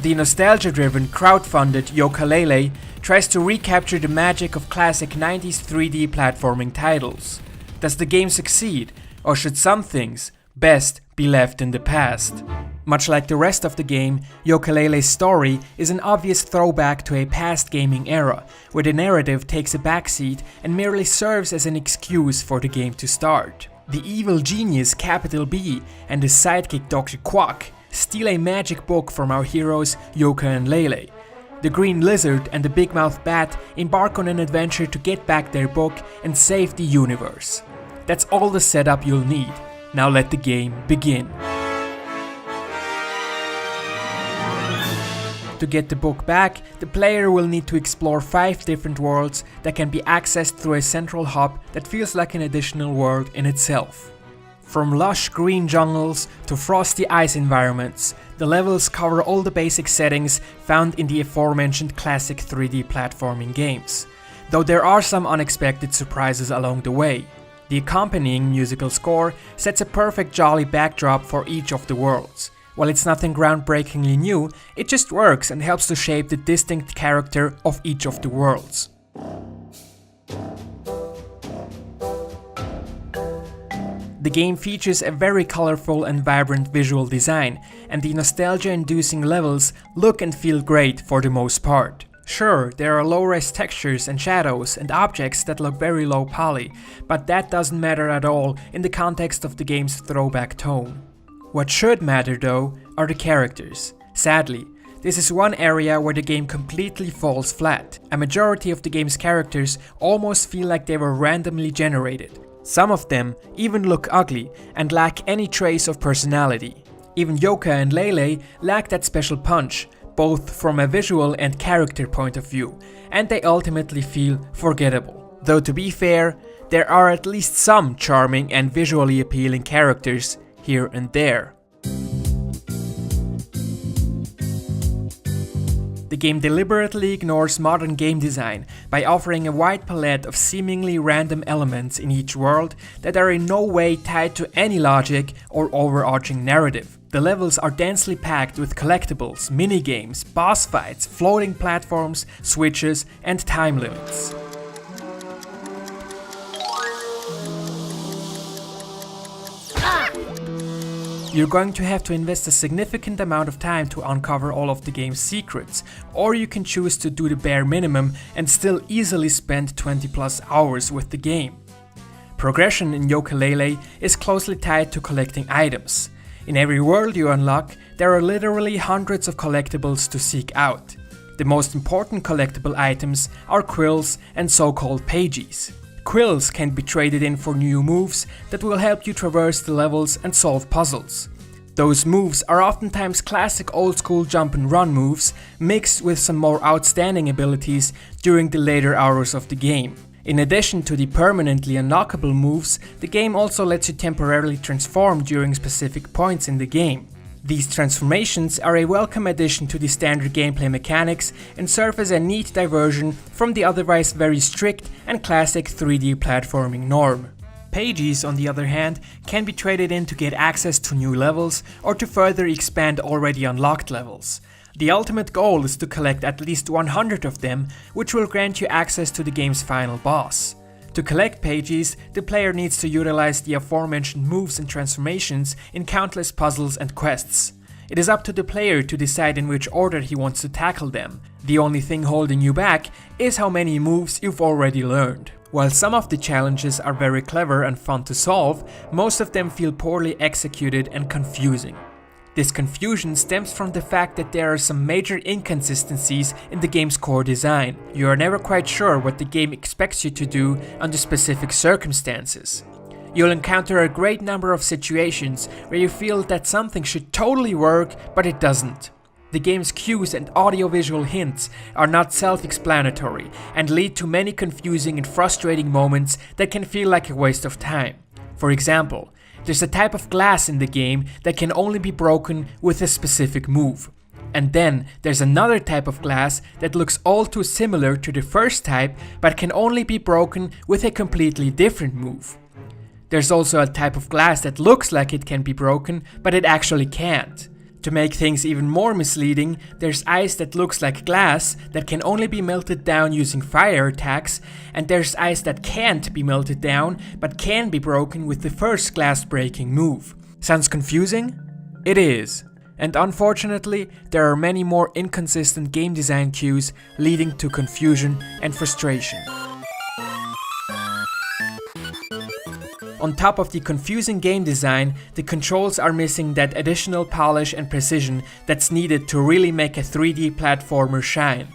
The nostalgia-driven, crowdfunded Yooka-Laylee tries to recapture the magic of classic 90s 3D platforming titles. Does the game succeed, or should some things best be left in the past? Much like the rest of the game, Yooka-Laylee's story is an obvious throwback to a past gaming era, where the narrative takes a backseat and merely serves as an excuse for the game to start. The evil genius Capital B and his sidekick Dr. Quack steal a magic book from our heroes Yooka and Laylee. The green lizard and the big-mouthed bat embark on an adventure to get back their book and save the universe. That's all the setup you'll need. Now let the game begin. To get the book back, the player will need to explore 5 different worlds that can be accessed through a central hub that feels like an additional world in itself. From lush green jungles to frosty ice environments, the levels cover all the basic settings found in the aforementioned classic 3D platforming games, though there are some unexpected surprises along the way. The accompanying musical score sets a perfect jolly backdrop for each of the worlds. While it's nothing groundbreakingly new, it just works and helps to shape the distinct character of each of the worlds. The game features a very colorful and vibrant visual design, and the nostalgia-inducing levels look and feel great for the most part. Sure, there are low-res textures and shadows and objects that look very low poly, but that doesn't matter at all in the context of the game's throwback tone. What should matter though are the characters. Sadly, this is one area where the game completely falls flat. A majority of the game's characters almost feel like they were randomly generated. Some of them even look ugly and lack any trace of personality. Even Yooka and Laylee lack that special punch, both from a visual and character point of view, and they ultimately feel forgettable. Though to be fair, there are at least some charming and visually appealing characters here and there. The game deliberately ignores modern game design by offering a wide palette of seemingly random elements in each world that are in no way tied to any logic or overarching narrative. The levels are densely packed with collectibles, minigames, boss fights, floating platforms, switches, and time limits. You're going to have to invest a significant amount of time to uncover all of the game's secrets, or you can choose to do the bare minimum and still easily spend 20+ hours with the game. Progression in Yooka-Laylee is closely tied to collecting items. In every world you unlock, there are literally hundreds of collectibles to seek out. The most important collectible items are quills and so-called pages. Quills can be traded in for new moves that will help you traverse the levels and solve puzzles. Those moves are oftentimes classic old-school jump and run moves mixed with some more outstanding abilities during the later hours of the game. In addition to the permanently unlockable moves, the game also lets you temporarily transform during specific points in the game. These transformations are a welcome addition to the standard gameplay mechanics and serve as a neat diversion from the otherwise very strict and classic 3D platforming norm. Pages, on the other hand, can be traded in to get access to new levels or to further expand already unlocked levels. The ultimate goal is to collect at least 100 of them, which will grant you access to the game's final boss. To collect pages, the player needs to utilize the aforementioned moves and transformations in countless puzzles and quests. It is up to the player to decide in which order he wants to tackle them. The only thing holding you back is how many moves you've already learned. While some of the challenges are very clever and fun to solve, most of them feel poorly executed and confusing. This confusion stems from the fact that there are some major inconsistencies in the game's core design. You are never quite sure what the game expects you to do under specific circumstances. You'll encounter a great number of situations where you feel that something should totally work, but it doesn't. The game's cues and audiovisual hints are not self-explanatory and lead to many confusing and frustrating moments that can feel like a waste of time. For example, there's a type of glass in the game that can only be broken with a specific move. And then there's another type of glass that looks all too similar to the first type but can only be broken with a completely different move. There's also a type of glass that looks like it can be broken but it actually can't. To make things even more misleading, there's ice that looks like glass that can only be melted down using fire attacks, and there's ice that can't be melted down but can be broken with the first glass breaking move. Sounds confusing? It is. And unfortunately, there are many more inconsistent game design cues leading to confusion and frustration. On top of the confusing game design, the controls are missing that additional polish and precision that's needed to really make a 3D platformer shine.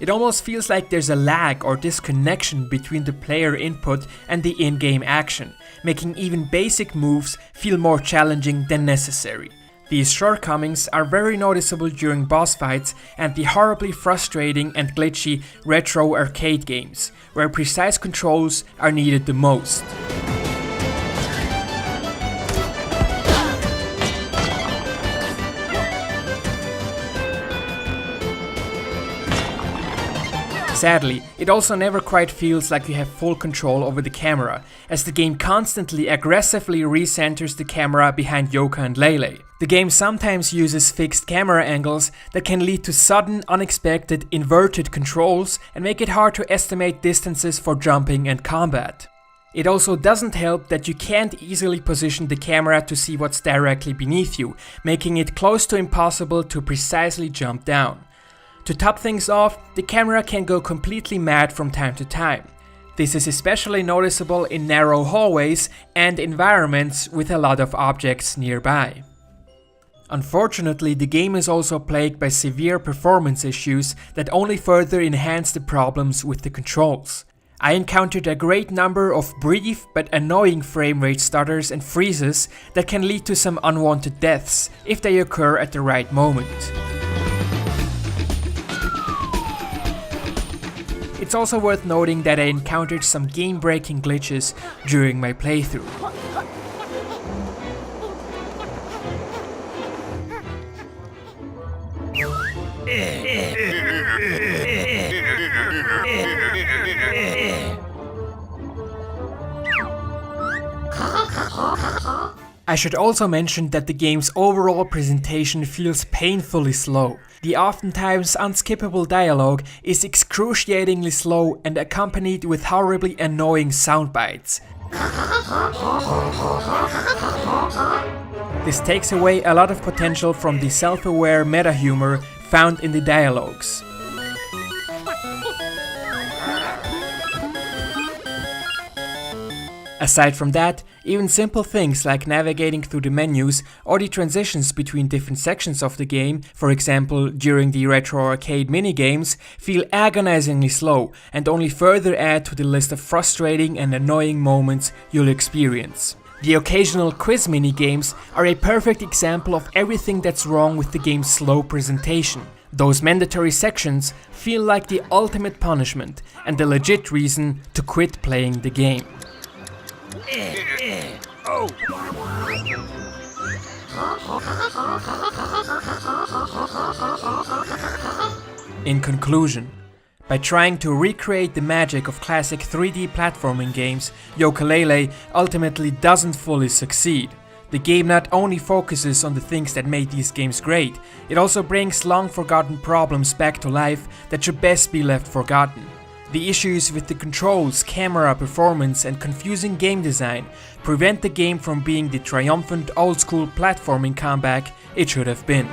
It almost feels like there's a lag or disconnection between the player input and the in-game action, making even basic moves feel more challenging than necessary. These shortcomings are very noticeable during boss fights and the horribly frustrating and glitchy retro arcade games, where precise controls are needed the most. Sadly, it also never quite feels like you have full control over the camera, as the game constantly aggressively recenters the camera behind Yooka and Laylee. The game sometimes uses fixed camera angles that can lead to sudden, unexpected, inverted controls and make it hard to estimate distances for jumping and combat. It also doesn't help that you can't easily position the camera to see what's directly beneath you, making it close to impossible to precisely jump down. To top things off, the camera can go completely mad from time to time. This is especially noticeable in narrow hallways and environments with a lot of objects nearby. Unfortunately, the game is also plagued by severe performance issues that only further enhance the problems with the controls. I encountered a great number of brief but annoying frame rate stutters and freezes that can lead to some unwanted deaths if they occur at the right moment. It's also worth noting that I encountered some game-breaking glitches during my playthrough. I should also mention that the game's overall presentation feels painfully slow. The oftentimes unskippable dialogue is excruciatingly slow and accompanied with horribly annoying sound bites. This takes away a lot of potential from the self-aware meta-humor found in the dialogues. Aside from that, even simple things like navigating through the menus or the transitions between different sections of the game, for example during the retro arcade minigames, feel agonizingly slow and only further add to the list of frustrating and annoying moments you'll experience. The occasional quiz minigames are a perfect example of everything that's wrong with the game's slow presentation. Those mandatory sections feel like the ultimate punishment and the legit reason to quit playing the game. In conclusion, by trying to recreate the magic of classic 3D platforming games, Yooka-Laylee ultimately doesn't fully succeed. The game not only focuses on the things that made these games great, it also brings long-forgotten problems back to life that should best be left forgotten. The issues with the controls, camera performance and confusing game design prevent the game from being the triumphant old-school platforming comeback it should have been.